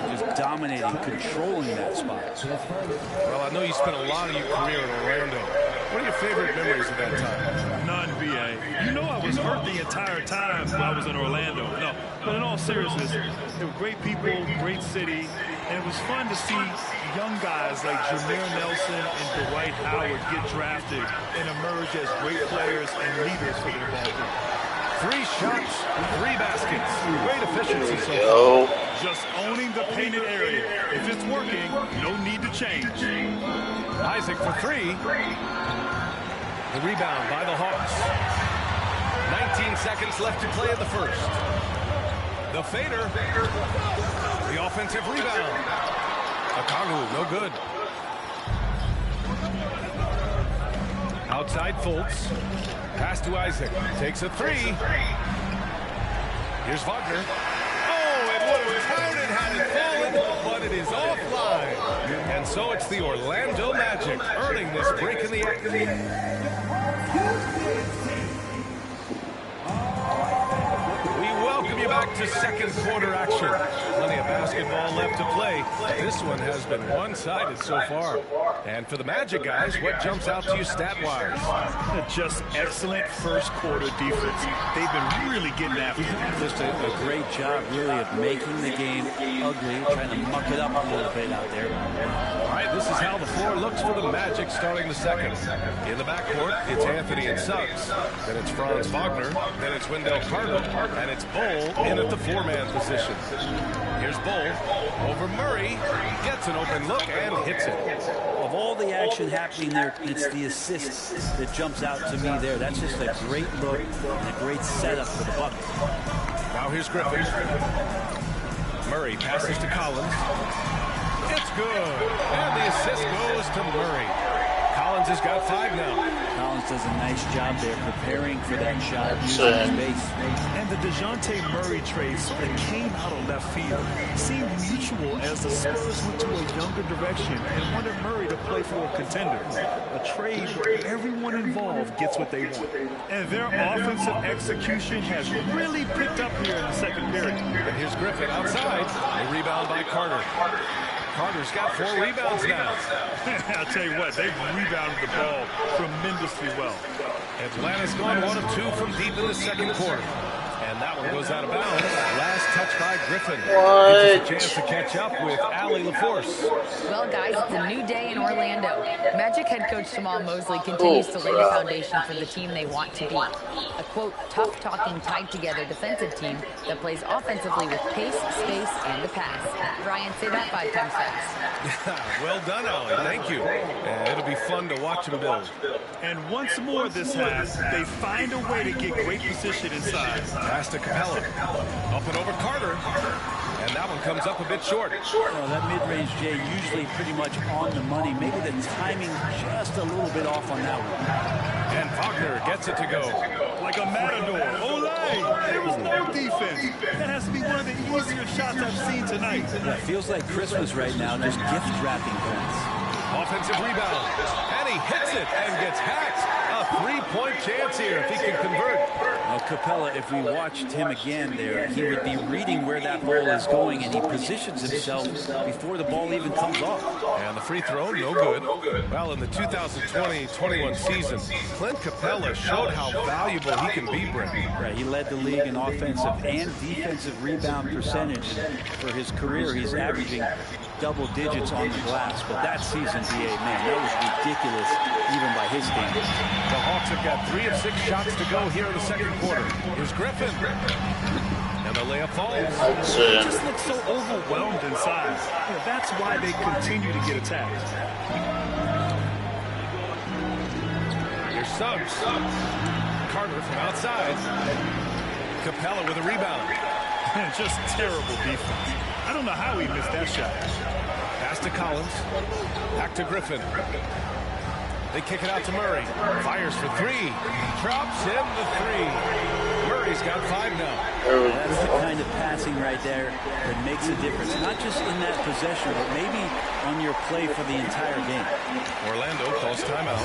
just dominating, controlling that spot. Well, I know you spent a lot of your career in Orlando. What are your favorite memories of that time? None, B.A. You know I was hurt the entire time when I was in Orlando. No, but in all seriousness, they were great people, great city, and it was fun to see young guys like Jameer Nelson and Dwight Howard get drafted and emerge as great players and leaders for their ball team. 3 shots, 3 baskets. Great efficiency so far. Just owning the painted area. If it's working, no need to change. Isaac for 3. The rebound by the Hawks. 19 seconds left to play in the first. The fader. The offensive rebound. Okongwu, no good. Outside Fultz. Pass to Isaac. Takes a 3. Here's Wagner. Oh, it would have counted had it fallen, but it is offline. And so it's the Orlando Magic earning this break in the act. You back to second quarter action. Plenty of basketball left to play. This one has been one-sided so far. And for the Magic guys, what jumps out to you stat-wise? Just excellent first quarter defense. They've been really getting after it. Just a great job, really, of making the game ugly, trying to muck it up a little bit out there. All right, this is how the floor looks for the Magic starting the second. In the backcourt, it's Anthony and Suggs. Then it's Franz Wagner. Then it's Wendell Carter. And it's Bowl in at the 4-man position. Here's Bull over Murray. Gets an open look and hits it. Of all the action happening there, it's the assist that jumps out to me there. That's just a great look and a great setup for the bucket. Now here's Griffin. Murray passes to Collins. It's good. And the assist goes to Murray. Collins has got 5 now. Collins does a nice job there preparing for that shot using his base. And the DeJounte Murray trade sort of came out of left field. Seemed mutual as the Spurs went to a younger direction and wanted Murray to play for a contender. A trade where everyone involved gets what they want. And their offensive execution has really picked up here in the second period. And here's Griffin outside. A rebound by Carter. Carter's got 4 rebounds now. I'll tell you what, they've rebounded the ball tremendously well. Atlanta's gone 1 of 2 from deep in the second quarter. And that one goes out of bounds. Last touch by Griffin. What? Gives us a chance to catch up with Allie LaForce. Well, guys, it's a new day in Orlando. Magic head coach Jamal Mosley continues to lay the foundation for the team they want to be. A, quote, tough-talking, tied-together defensive team that plays offensively with pace, space, and the pass. Brian, say that 5 times fast. Well done, Allie. Thank you. And it'll be fun to watch him build. And once more this half, they find a way to get great position inside. Pass to Capella. Up and over Carter. And that one comes up a bit short. Well, that mid-range, Jay, usually pretty much on the money. Maybe the timing just a little bit off on that one. And Wagner gets it to go. Like a matador. Olay! There was no defense. That has to be one of the easier shots I've seen tonight. Yeah, it feels like Christmas right now, just gift wrapping things. Offensive rebound. And he hits it and gets hacked. A 3-point chance here if he can convert. Well, Capella, if we watched him again there, he would be reading where that ball is going, and he positions himself before the ball even comes off. And the free throw, no good. Well, in the 2020-21 season, Clint Capella showed how valuable he can be, Brent. Right, he led the league in offensive and defensive rebound percentage. For his career, he's averaging double digits on the glass. But that season, B.A., man, that was ridiculous, even by his standards. The Hawks have got 3 of 6 shots to go here in the second quarter. Here's Griffin. And the layup falls. It just looks so overwhelmed inside. Yeah, that's why they continue to get attacked. Here's Suggs. Carter from outside. Capella with a rebound. Just terrible defense. I don't know how he missed that shot. Pass to Collins. Back to Griffin. They kick it out to Murray. Fires for 3. Drops in the 3. Murray's got 5 now. That's the kind of passing right there that makes a difference. Not just in that possession, but maybe on your play for the entire game. Orlando calls timeout.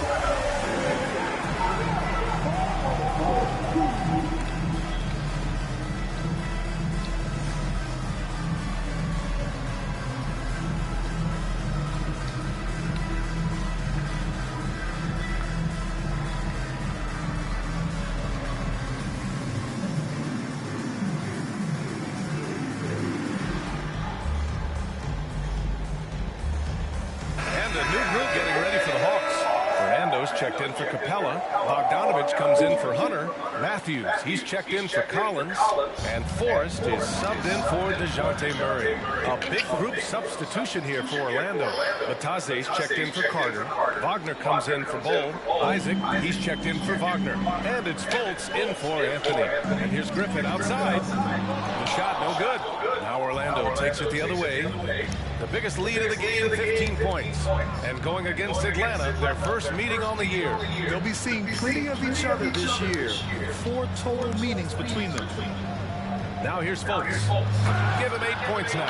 Checked in for Capella. Bogdanovich comes in for Hunter. Matthews, he's checked in for Collins. And Forrest is subbed in for DeJounte Murray. A big group substitution here for Orlando. Bataze's checked in for Carter. Wagner comes in for Bull. Isaac, he's checked in for Wagner. And it's Fultz in for Anthony. And here's Griffin outside. The shot no good. Now Orlando takes it the other way. The biggest lead of the game, 15 points. And going against Atlanta, their first meeting on the year. They'll be seeing plenty of each other this year. 4 total meetings between them. Now here's Fultz. Give him 8 points now.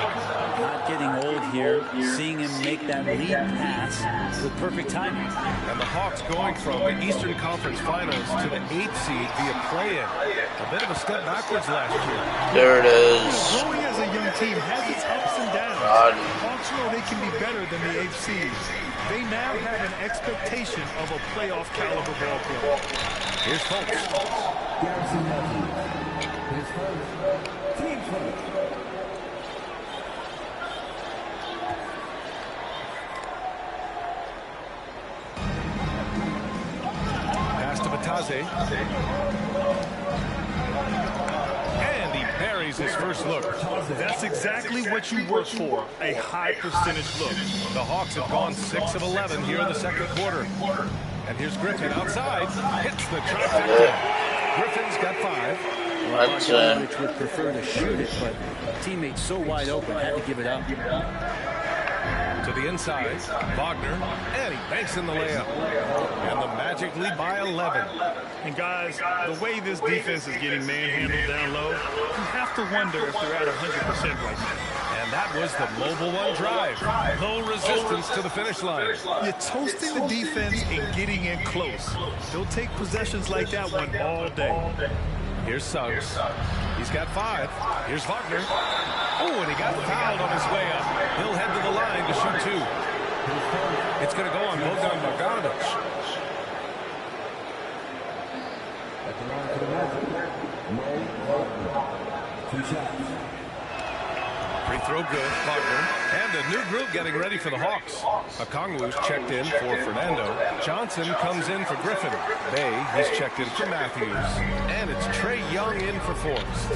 Not getting old here. Seeing him make that lead pass with perfect timing. And the Hawks going from the Eastern Conference Finals to the 8th seed via play-in. A bit of a step backwards last year. There it is. Growing as a young team has its ups and downs. Hawks know they can be better than the 8th seed. They now have an expectation of a playoff caliber ball club. Here's Fultz. Garrison Matthews. His first team first. Pass to Bataze. And he Harry's his first look. That's exactly what you work for, a high percentage look. The Hawks have gone 6 of 11 here in the second quarter. And here's Griffin outside. Hits the trifecta. Griffin's got 5. Well, Bogdanovich would prefer to shoot it, but teammates so wide open, had to give it up. To the inside, Wagner, and he banks in the layup. And the Magic lead by 11. And guys, the way this defense is getting manhandled down low, you have to wonder if they're at 100% right now. And that was the mobile one drive. No resistance to the finish line. You're toasting the defense and getting in close. They'll take possessions like that one all day. Here's Suggs. He's got 5. Here's Wagner. Oh, and he got fouled on his way up. He'll head to the line to shoot 2. It's going to go on Bogdan Bogdanovich. At the line for the Magic, Murray. 2 shots. Free throw good, Wagner. And a new group getting ready for the Hawks. Okongwu's checked in for Fernando. Johnson comes in for Griffin. Bay, he's checked in for Matthews. And it's Trae Young in for Forrest.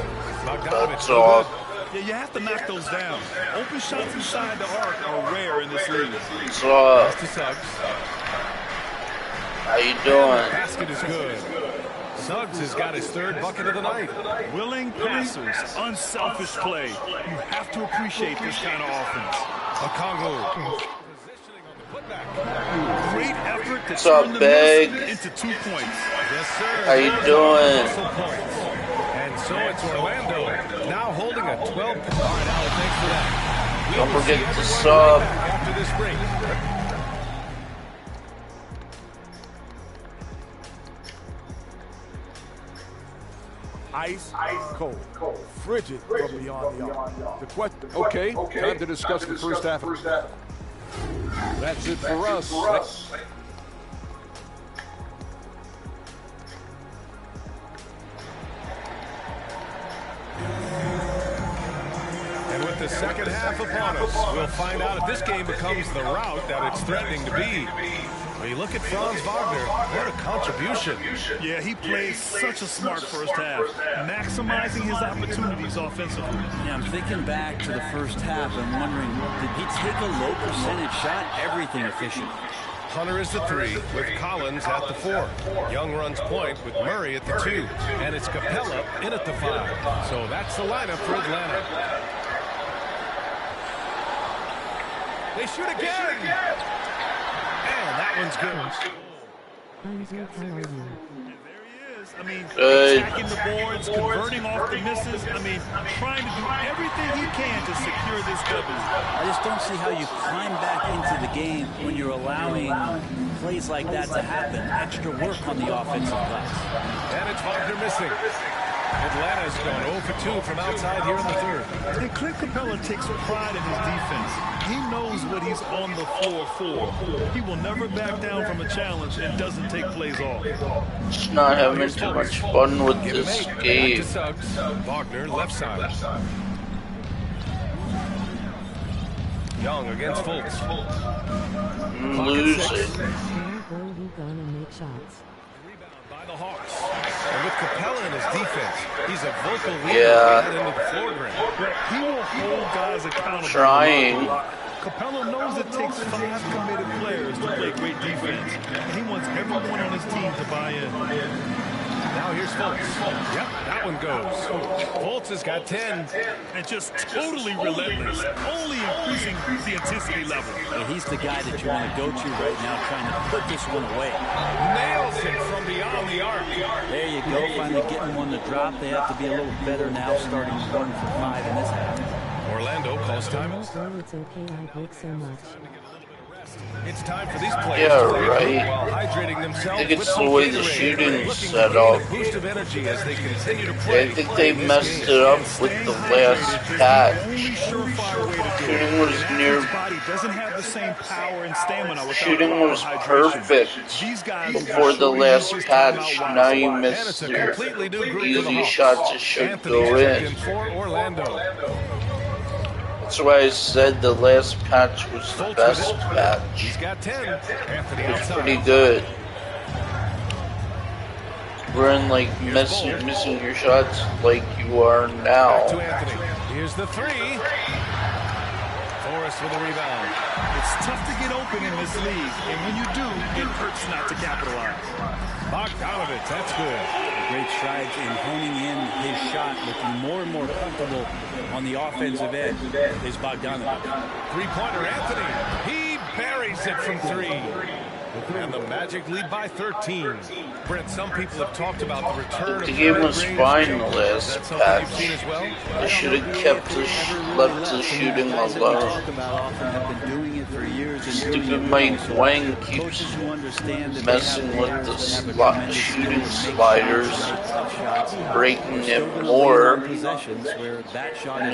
Bogdanovich, no good. Yeah, you have to knock those down. Open shots inside the arc are rare in this league. So, to Suggs. how you doing? Basket is good. Suggs has got his 3rd bucket of the night. Willing passers, unselfish play. You have to appreciate this kind of offense. Okongwu. Great effort to What's turn up, the Big? miss into 2 points. Yes, sir. How you doing? And so it's Orlando now holding a 12. All right, Alec, thanks for that. Don't forget to sub. After this break. Ice cold. Frigid from beyond the arc. The question. Okay, time to discuss the first half. That's it for us. And with the second half upon us, we'll find out if this game becomes the rout that it's threatening to be. When you look at Franz Wagner, what a contribution. Yeah, he played such a smart first half, maximizing his opportunities offensively. Yeah, I'm thinking back to the first half and wondering, did he take a low percentage shot? Everything efficient. Hunter is the 3 with Collins at the 4. Young runs point with Murray at the 2. And it's Capella in at the 5. So that's the lineup for Atlanta. They shoot again. And that one's good. And there he is. I mean, Good. attacking the boards, converting off the misses. I mean, trying to do everything he can to secure this W. I just don't see how you climb back into the game when you're allowing plays like that to happen. Extra work on the offensive glass. And it's Wagner missing. Atlanta's gone 0 for 2 from outside here in the 3rd. And Clint Capella takes pride in his defense. He knows what he's on the floor for. He will never back down from a challenge and doesn't take plays off. Just not having too much fun with this game. Wagner left side. Young against Fultz. Losing. By the Hawks. And with Capella in his defense, he's a vocal leader into the floor ground. He will hold guys accountable. Trying. Capella knows it takes 5 committed players to play great defense, and he wants everyone on his team to buy in. Now here's Fultz. Yep, that one goes. Fultz has got 10. And just totally relentless, only increasing the intensity level. And he's the guy that you want to go to right now, trying to put this one away. Nails it from beyond the arc. There you go, finally getting one to drop. They have to be a little better now, starting 1 for 5 in this half. Orlando calls time. It's okay, I break so much. It's time for these players Yeah, to right. while hydrating themselves. I think it's with the way the Gatorade. shooting's Looking set to gain a up. boost of energy as they continue to play. I think they messed it up with the last patch. Shooting was near. Doesn't have the same power and stamina without Shooting was hydration. perfect These guys before the last patch. Now you And miss it's a your completely new group for the easy Hawks. shots that should Anthony go checked in. for Orlando. That's why I said the last patch was the best patch. He's got 10. Anthony It was outside. pretty good. run like missing your shots like you are now. To Anthony. Here's the three. Forrest with a rebound. It's tough to get open in this league, and when you do, it hurts not to capitalize. Bogdanovich, that's good. Great strides in honing in his shot, looking more and more comfortable on the offensive end is Bogdanovich. Three-pointer, Anthony. He buries it from three. And the Magic lead by 13. Brent, some people have talked about the return of The game was fine the last patch. Well? They should have left the shooting alone. Stupid Mike Wang keeps messing with the shooting sliders, breaking it more than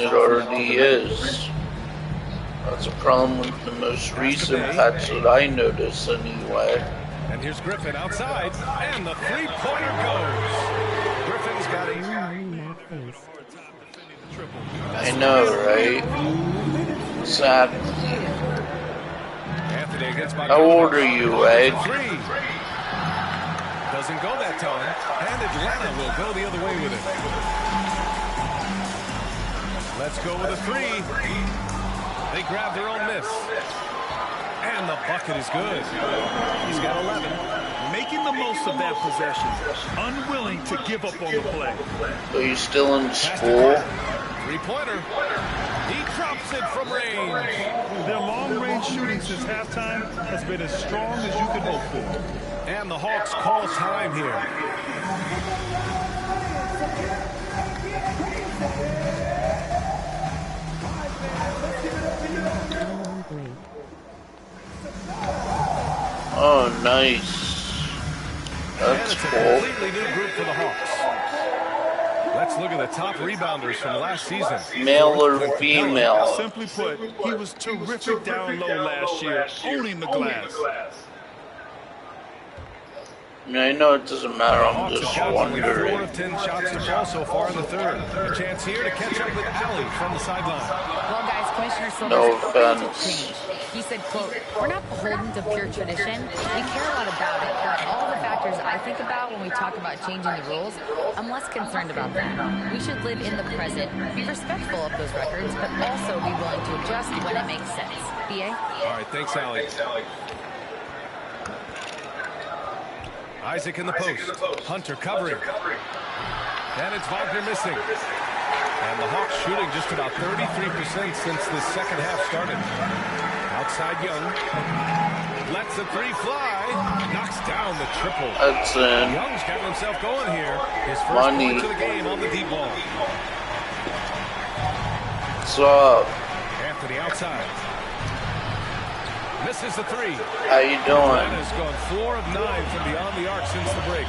it already is. That's a problem with the most recent patch that I noticed anyway. And here's Griffin outside, and the three-pointer goes. Griffin's got I know, right? Exactly. Anthony against How old are you, Ed? Doesn't go that time, and Atlanta will go the other way with it. Let's go with a three. They grab their own miss. And the bucket is good. He's got 11. Making the most of that possession. Unwilling to give up on the play. Are you still in school? Three-pointer. He drops it from range. Their long-range shooting since halftime has been as strong as you could hope for. And the Hawks call time here. Oh, nice. That's cool. A completely new group for the Hawks. Let's look at the top rebounders from last season. Male or female? Simply put, he was terrific down low last year, owning the glass. I mean, I know it doesn't matter, I'm just wondering. 4 of 10 shots to fall so far in the third. A chance here to catch up with Allie from the sideline. Well, guys, Commissioner Silver's No point of offense. change. He said, quote, "We're not beholden to pure tradition. We care a lot about it, but all the factors I think about when we talk about changing the rules, I'm less concerned about that. We should live in the present, be respectful of those records, but also be willing to adjust when it makes sense." BA? All right, thanks, Allie. Isaac in the post. Hunter covering. And it's Wagner missing. And the Hawks shooting just about 33% since the second half started. Outside Young. Lets the three fly. Knocks down the triple. That's in. Young's got himself going here. His first Money. point of the game on the deep ball. What's up? Anthony outside. Misses the three. How you doing? Atlanta's gone 4 of 9 from beyond the arc since the break.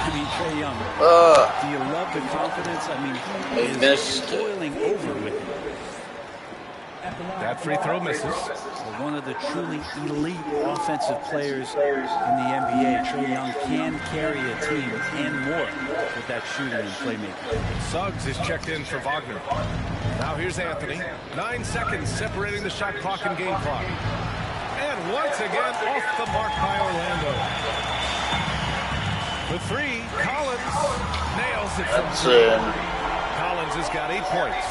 I mean, Trae Young, do you love the confidence? I mean, he is boiling over with it. That free throw misses. One of the truly elite offensive players in the NBA. Trae Young can carry a team and more with that shooting and playmaking. Suggs is checked in for Wagner. Now here's Anthony. 9 seconds separating the shot clock and game clock. And once again, off the mark by Orlando. The three, Collins nails it from three. Collins has got 8 points.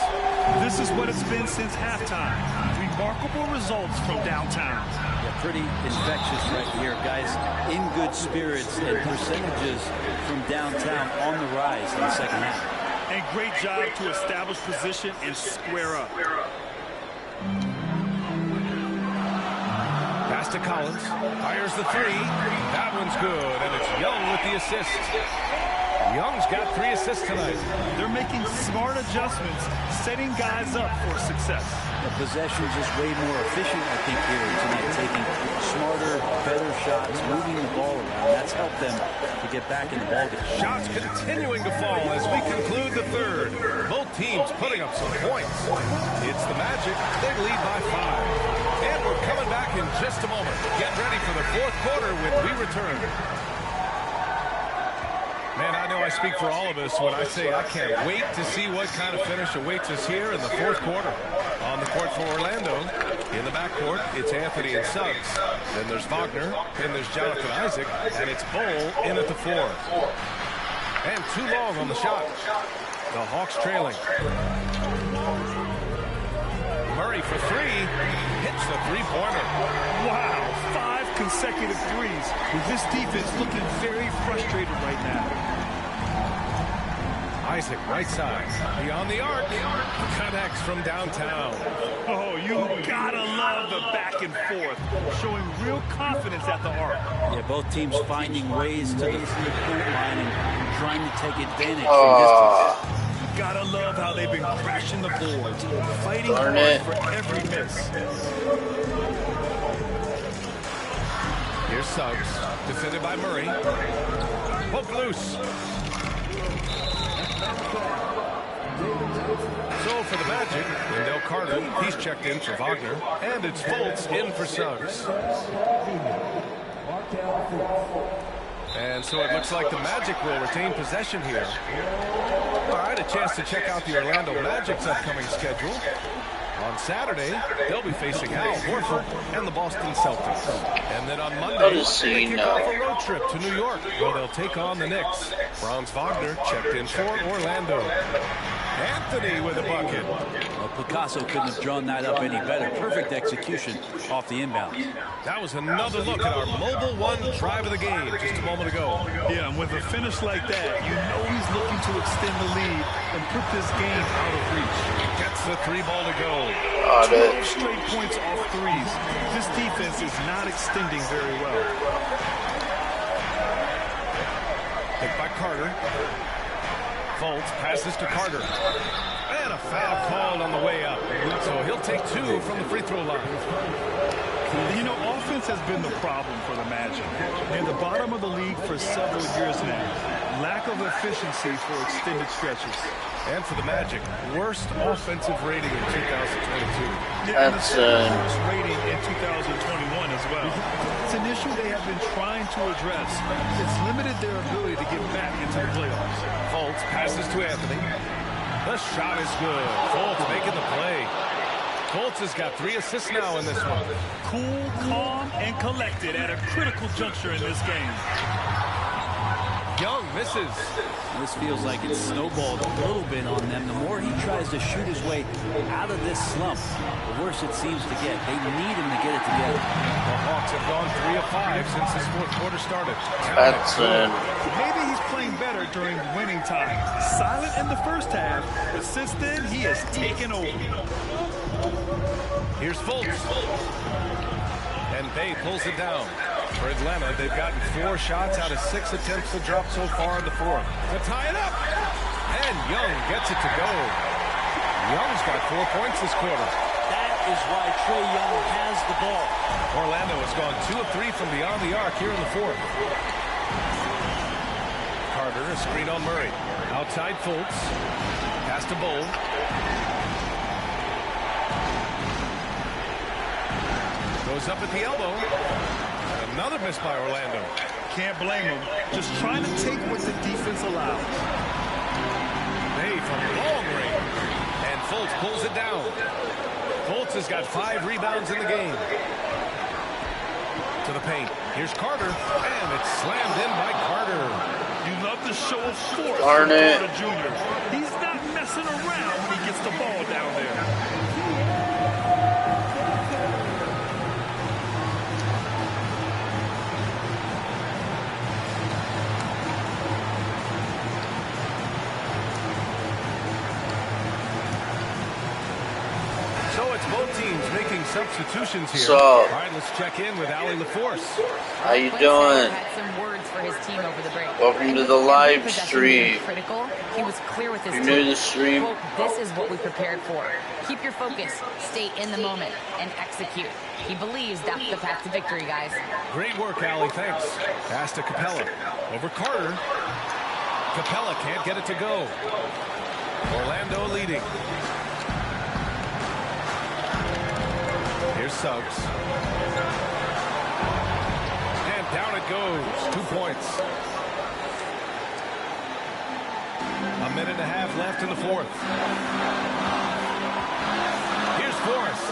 This is what it's been since halftime. Remarkable results from downtown. Yeah, pretty infectious right here, guys. In good spirits and percentages from downtown on the rise in the second half. And great job to establish position and square up. Pass to Collins. Fires the three. That one's good, and it's Young with the assist. Young's got 3 assists tonight. They're making smart adjustments, setting guys up for success. The possession just way more efficient, I think, here tonight, taking smarter, better shots, moving the ball around. That's helped them to get back in the ballgame. Shots continuing to fall as we conclude the third. Both teams putting up some points. It's the Magic. They lead by 5. And we're coming back in just a moment. Get ready for the fourth quarter when we return. Man, I know I speak for all of us when I say I can't wait to see what kind of finish awaits us here in the fourth quarter. On the court for Orlando, In the backcourt, it's Anthony and Suggs. Then there's Wagner. Then there's Jonathan Isaac. And it's Bull in at the 4. And too long on the shot. The Hawks trailing. Murray for 3. Hits the three-pointer. Wow, 5 consecutive threes. This defense looking very frustrated right now. Isaac, right side. Beyond the arc. Connects from downtown. Oh, you gotta love the back and forth. Showing real confidence at the arc. Yeah, both teams finding ways to the three-point line and trying to take advantage from distance. Gotta love how they've been crashing the boards, fighting hard for every miss. Here's Suggs, defended by Murray. Poke loose. So for the Magic, Wendell Carter, he's checked in for Wagner, and it's Fultz in for Suggs. And so it looks like the Magic will retain possession here. All right, a chance to check out the Orlando Magic's upcoming schedule. On Saturday, they'll be facing Al Horford and the Boston Celtics. And then on Monday, they kick off a road trip to New York, where they'll take on the Knicks. Franz Wagner checked in for Orlando. Anthony with a bucket. Well, Picasso couldn't have drawn that up any better. Perfect execution off the inbound. That was another look at our Mobile One drive of the game just a moment ago. Yeah, and with a finish like that, you know he's looking to extend the lead and put this game out of reach. Gets the 3 ball to go. 12 straight points off threes. This defense is not extending very well. Picked by Carter. Fultz passes to Carter. And a foul called on the way up. So he'll take 2 from the free throw line. You know, offense has been the problem for the Magic. Near the bottom of the league for several years now. Lack of efficiency for extended stretches. And for the Magic, worst offensive rating in 2022. That's worst rating in 2021 as well. It's an issue they have been trying to address. It's limited their ability to get back into the playoffs. Fultz passes to Anthony. The shot is good. Fultz making the play. Fultz has got 3 assists now in this one. Cool, calm, and collected at a critical juncture in this game. Young misses. This feels like it's snowballed a little bit on them. The more he tries to shoot his way out of this slump, the worse it seems to get. They need him to get it together. The Hawks have gone 3 of 5 since this 4th quarter started. Maybe he's playing better during winning time. Silent in the first half, but since then he has taken over. Here's Fultz. And Bay pulls it down. For Atlanta, they've gotten 4 shots out of 6 attempts to drop so far in the 4th. To tie it up. And Young gets it to go. Young's got 4 points this quarter. That is why Trae Young has the ball. Orlando has gone 2 of 3 from beyond the arc here in the 4th. Carter, a screen on Murray. Outside Fultz. Pass to Bull. Goes up at the elbow. Another miss by Orlando. Can't blame him. Just trying to take what the defense allows. Bay from long range. And Fultz pulls it down. Fultz has got 5 rebounds in the game. To the paint. Here's Carter. And it's slammed in by Carter. You love the show of force from Carter Jr. He's not messing around when he gets the ball down there. Both teams making substitutions here. So, all right, let's check in with Allie LaForce. How you doing? Had some words for his team over the break. Welcome to the live stream. Critical. He was clear with his You're team. new to the stream. Quote, this is what we prepared for. Keep your focus, stay in the moment, and execute. He believes that's the path to victory, guys. Great work, Allie. Thanks. Pass to Capella. Over Carter. Capella can't get it to go. Orlando leading. Here's Suggs. And down it goes. 2 points. A minute and a half left in the 4th. Here's Forrest.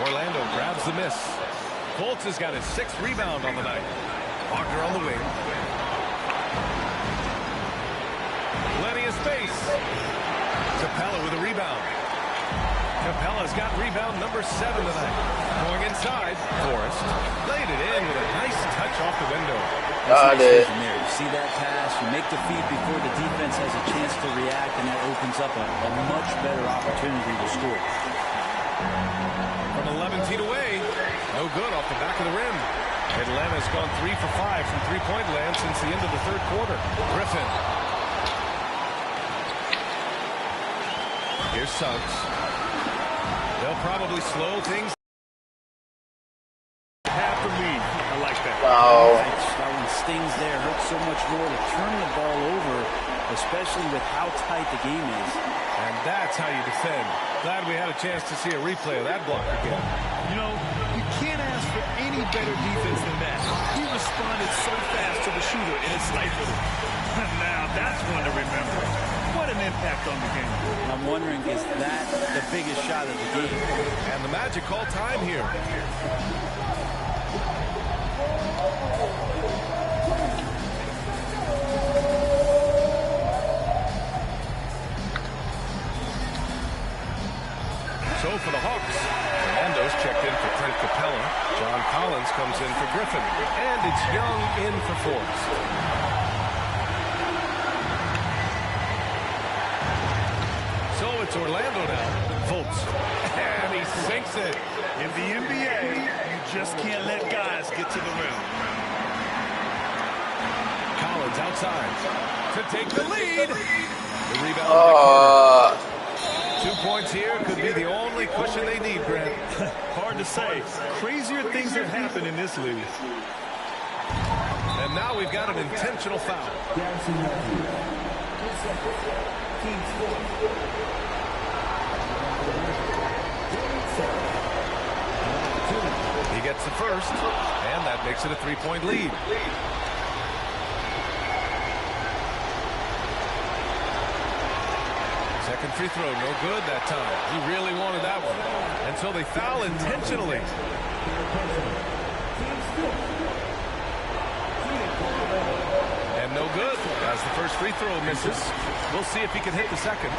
Orlando grabs the miss. Fultz has got his 6th rebound on the night. Wagner on the wing. Plenty of space. Capella with a rebound. Capella's got rebound number 7 tonight. Going inside. Forrest laid it in with a nice touch off the window. Got it. You see that pass, you make the feed before the defense has a chance to react, and that opens up a much better opportunity to score. From 11 feet away, no good off the back of the rim. Atlanta's gone 3 for 5 from three-point land since the end of the 3rd quarter. Griffin. Here's Suggs. They'll probably slow things. Half the lead. I like that. Wow. That one stings there. Hurts so much more to turn the ball over, especially with how tight the game is. And that's how you defend. Glad we had a chance to see a replay of that block again. You know, you can't ask for any better defense than that. He responded so fast to the shooter, and it stifled him. Now, that's one to remember. What an impact on the game. I'm wondering, is that the biggest shot of the game? And the Magic call time here. So for the Hawks, Orlando's checked in for Clint Capella. John Collins comes in for Griffin. And it's Young in for Forrest. So it's Orlando now. Fultz. And he sinks it. In the NBA, you just can't let guys get to the rim. Collins outside to take the lead. The rebound by Carter. 2 points here could be the only cushion they need, Grant. Hard to say. Crazier things have happened in this league. And now we've got an intentional foul. He gets the first, and that makes it a 3-point lead. Second free throw, no good that time. He really wanted that one. And so they foul intentionally. And no good as the first free throw misses. We'll see if he can hit the second.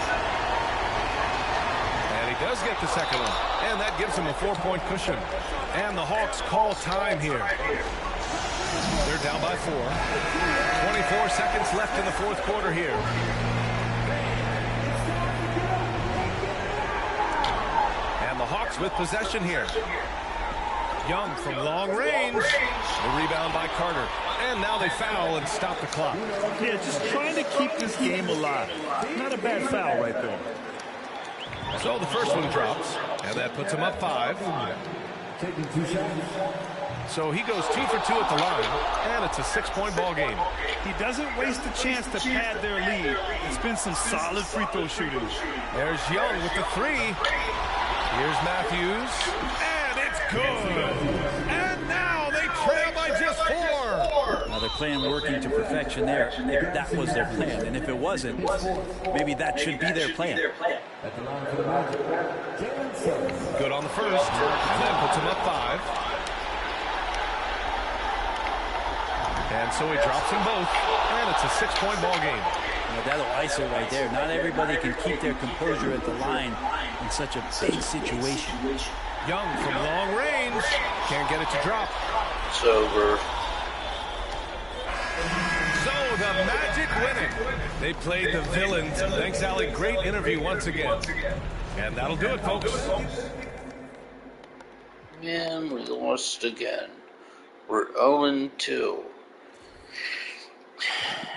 And he does get the second one. And that gives him a 4-point cushion. And the Hawks call time here. They're down by 4. 24 seconds left in the 4th quarter here. The Hawks with possession here. Young from long range. The rebound by Carter. And now they foul and stop the clock. Yeah, just trying to keep this game alive. Not a bad foul right there. So the first one drops. And that puts him up 5. Taking 2 shots. So he goes 2 for 2 at the line. And it's a 6-point ball game. He doesn't waste a chance to pad their lead. It's been some solid free throw shooting. There's Young with the 3. Here's Matthews, and it's good. And now they trail by just 4. Now their plan working to perfection there, if that was their plan. And if it wasn't, maybe that should be their plan. Good on the first, and that puts him up 5. And so he drops them both, and it's a 6-point ball game. That'll ISO right there. Not everybody can keep their composure at the line in such a big situation. Young from long range. Can't get it to drop. It's over. So the Magic winning. They played the villains. Thanks, Allie. Great interview once again. And that'll do it, folks. And we lost again. We're 0-2.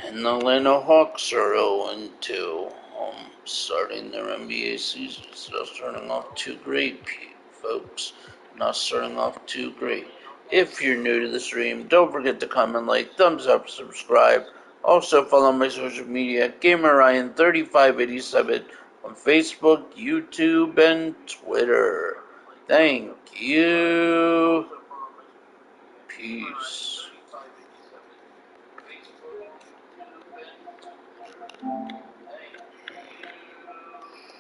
And the Atlanta Hawks are 0-2, starting their NBA season. It's not starting off too great, folks. Not starting off too great. If you're new to the stream, don't forget to comment, like, thumbs up, subscribe. Also follow my social media, GamerRyan3587 on Facebook, YouTube, and Twitter. Thank you.